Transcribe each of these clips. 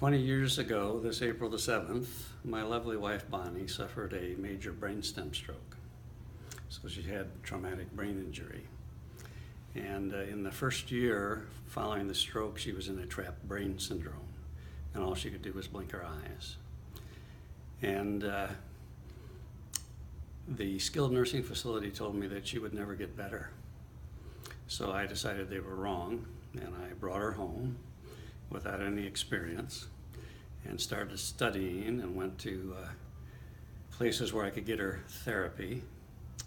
20 years ago, this April the 7th, my lovely wife Bonnie suffered a major brainstem stroke. So she had traumatic brain injury. And in the first year following the stroke, she was in a trapped brain syndrome, and all she could do was blink her eyes. And the skilled nursing facility told me that she would never get better. So I decided they were wrong, and I brought her home without any experience and started studying and went to places where I could get her therapy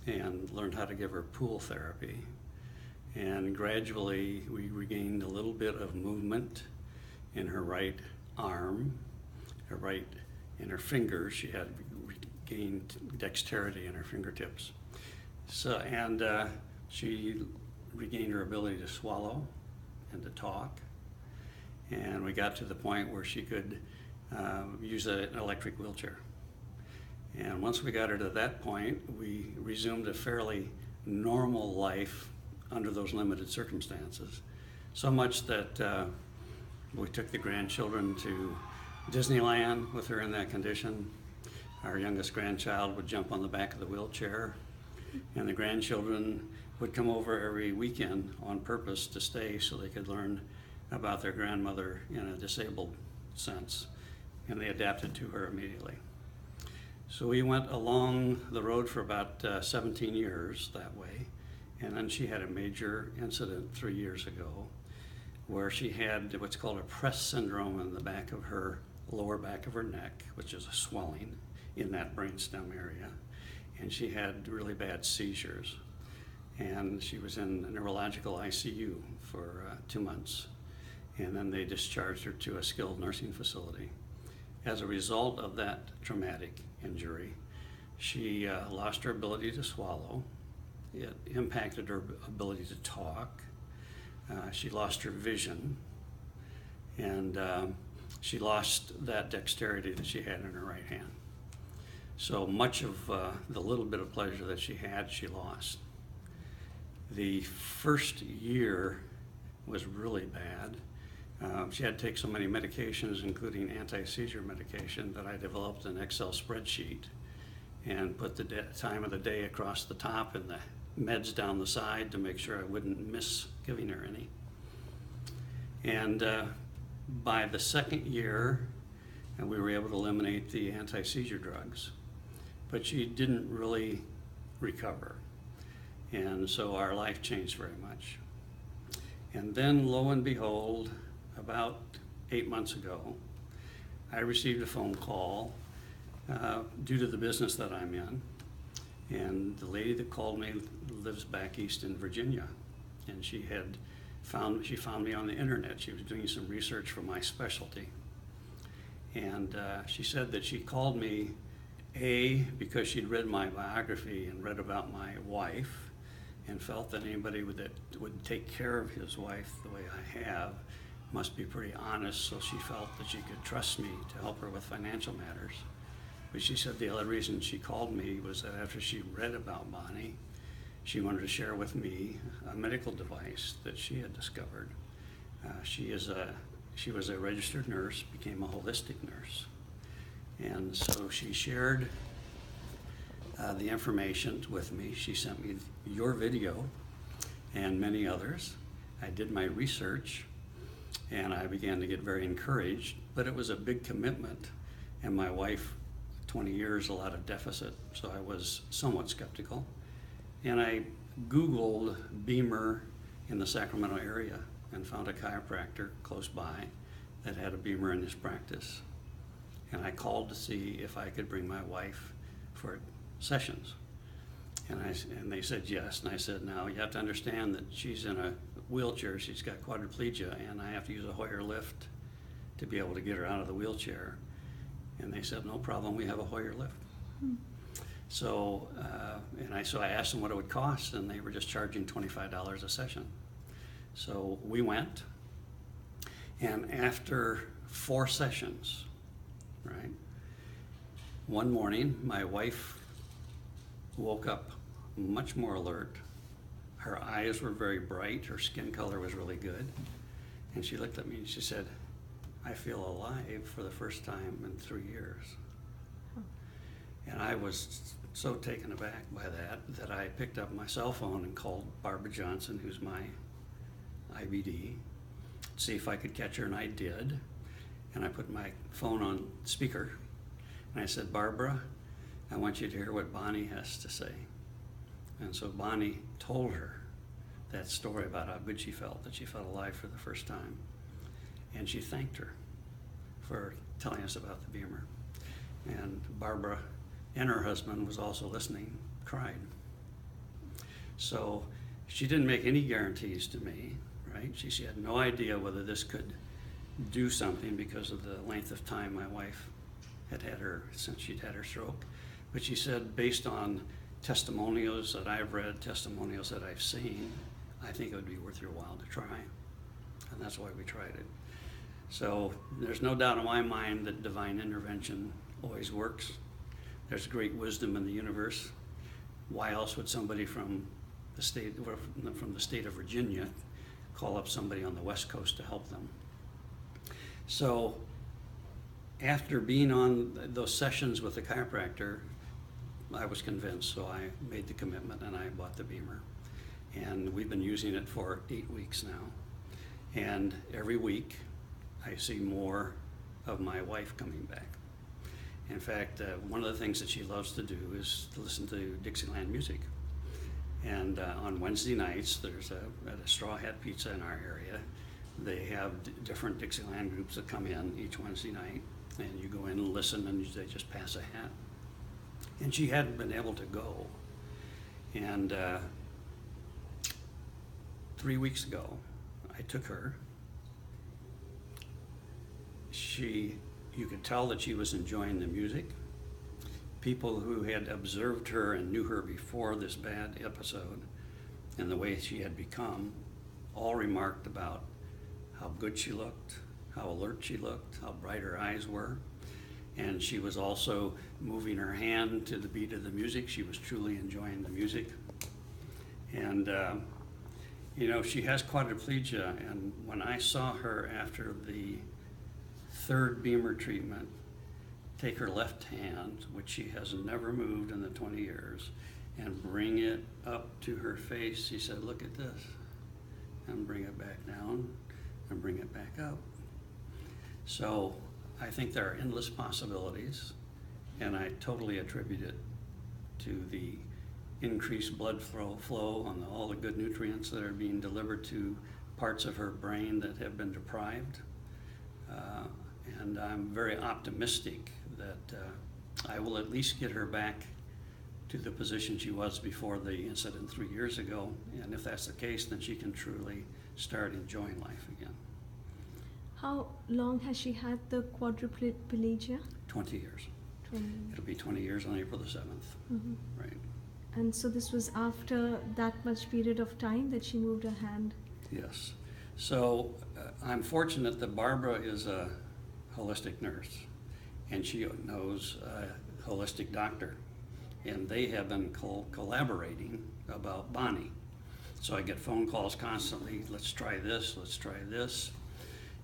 and learned how to give her pool therapy. And gradually we regained a little bit of movement in her right arm, in her fingers. She had regained dexterity in her fingertips. So, and she regained her ability to swallow and to talk. And we got to the point where she could use an electric wheelchair. And once we got her to that point, we resumed a fairly normal life under those limited circumstances. So much that we took the grandchildren to Disneyland with her in that condition. Our youngest grandchild would jump on the back of the wheelchair, and the grandchildren would come over every weekend on purpose to stay so they could learn about their grandmother in a disabled sense, and they adapted to her immediately. So we went along the road for about 17 years that way, and then she had a major incident 3 years ago where she had what's called a PRESS syndrome in the back of her, lower back of her neck, which is a swelling in that brainstem area, and she had really bad seizures. And she was in a neurological ICU for 2 months. And then they discharged her to a skilled nursing facility. As a result of that traumatic injury, she lost her ability to swallow. It impacted her ability to talk. She lost her vision, and she lost that dexterity that she had in her right hand. So much of the little bit of pleasure that she had, she lost. The first year was really bad. She had to take so many medications, including anti-seizure medication, that I developed an Excel spreadsheet and put the time of the day across the top and the meds down the side to make sure I wouldn't miss giving her any. And by the second year, we were able to eliminate the anti-seizure drugs, but she didn't really recover. And so our life changed very much. And then, lo and behold, about 8 months ago, I received a phone call due to the business that I'm in. And the lady that called me lives back east in Virginia. And she found me on the internet. She was doing some research for my specialty. And she said that she called me, because she'd read my biography and read about my wife, and felt that anybody that would take care of his wife the way I have must be pretty honest, so she felt that she could trust me to help her with financial matters. But she said the other reason she called me was that after she read about Bonnie, she wanted to share with me a medical device that she had discovered. She was a registered nurse, became a holistic nurse. And so she shared the information with me. She sent me your video and many others. I did my research and I began to get very encouraged, but it was a big commitment, and my wife, 20 years, a lot of deficit, so I was somewhat skeptical. And I Googled B.E.M.E.R in the Sacramento area and found a chiropractor close by that had a B.E.M.E.R in his practice. And I called to see if I could bring my wife for sessions. And they said yes, and I said, now you have to understand that she's in a wheelchair, she's got quadriplegia, and I have to use a Hoyer lift to be able to get her out of the wheelchair. And they said, no problem, we have a Hoyer lift. So, so I asked them what it would cost, and they were just charging $25 a session. So we went, and after 4 sessions, right, one morning my wife woke up much more alert. Her eyes were very bright, her skin color was really good, and she looked at me and she said, I feel alive for the first time in 3 years. And I was so taken aback by that I picked up my cell phone and called Barbara Johnson, who's my IBD, to see if I could catch her, and I did. And I put my phone on speaker, and I said, Barbara, I want you to hear what Bonnie has to say. And so Bonnie told her that story about how good she felt, that she felt alive for the first time. And she thanked her for telling us about the B.E.M.E.R. And Barbara and her husband was also listening, cried. So she didn't make any guarantees to me, right? She had no idea whether this could do something because of the length of time my wife had her, since she'd had her stroke. But she said, based on testimonials that I've read, testimonials that I've seen, I think it would be worth your while to try. And that's why we tried it. So there's no doubt in my mind that divine intervention always works. There's great wisdom in the universe. Why else would somebody from the state of Virginia call up somebody on the West Coast to help them? So after being on those sessions with the chiropractor, I was convinced, so I made the commitment and I bought the B.E.M.E.R. And we've been using it for 8 weeks now. And every week I see more of my wife coming back. In fact, one of the things that she loves to do is to listen to Dixieland music. And on Wednesday nights, there's at a Straw Hat Pizza in our area, they have different Dixieland groups that come in each Wednesday night, and you go in and listen, and they just pass a hat. And she hadn't been able to go. And 3 weeks ago, I took her. You could tell that she was enjoying the music. People who had observed her and knew her before this bad episode and the way she had become all remarked about how good she looked, how alert she looked, how bright her eyes were. And she was also moving her hand to the beat of the music. She was truly enjoying the music. And she has quadriplegia, and when I saw her after the third B.E.M.E.R. treatment, take her left hand, which she has never moved in the 20 years, and bring it up to her face, she said, look at this, and bring it back down, and bring it back up. So I think there are endless possibilities, and I totally attribute it to the increased blood flow on all the good nutrients that are being delivered to parts of her brain that have been deprived. And I'm very optimistic that I will at least get her back to the position she was before the incident 3 years ago. And if that's the case, then she can truly start enjoying life again. How long has she had the quadriplegia? 20 years. 20. It'll be 20 years on April the 7th. Mm-hmm. Right. And so this was after that much period of time that she moved her hand? Yes. So I'm fortunate that Barbara is a holistic nurse, and she knows a holistic doctor, and they have been collaborating about Bonnie. So I get phone calls constantly, let's try this, let's try this.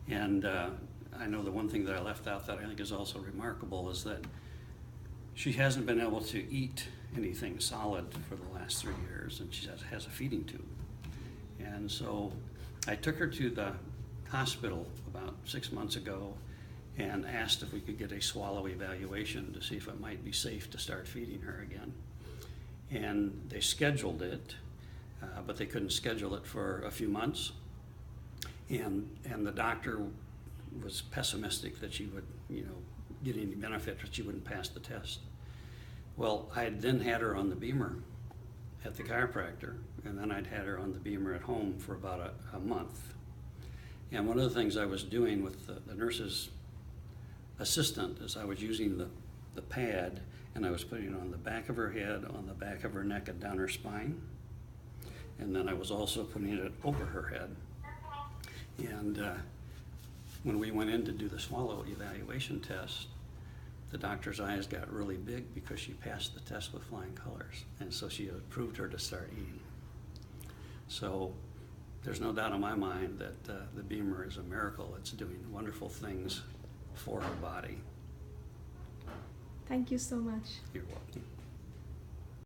And I know the one thing that I left out that I think is also remarkable is that she hasn't been able to eat anything solid for the last 3 years, and she has a feeding tube. And so I took her to the hospital about 6 months ago and asked if we could get a swallow evaluation to see if it might be safe to start feeding her again. And they scheduled it, but they couldn't schedule it for a few months. And the doctor was pessimistic that she would, get any benefit, that she wouldn't pass the test. Well, I had then had her on the B.E.M.E.R. at the chiropractor, and then I'd had her on the B.E.M.E.R. at home for about a month. And one of the things I was doing with the nurse's assistant is I was using the pad, and I was putting it on the back of her head, on the back of her neck, and down her spine. And then I was also putting it over her head. And when we went in to do the swallow evaluation test, the doctor's eyes got really big because she passed the test with flying colors. And so she approved her to start eating. So there's no doubt in my mind that the BEMER is a miracle. It's doing wonderful things for her body. Thank you so much. You're welcome.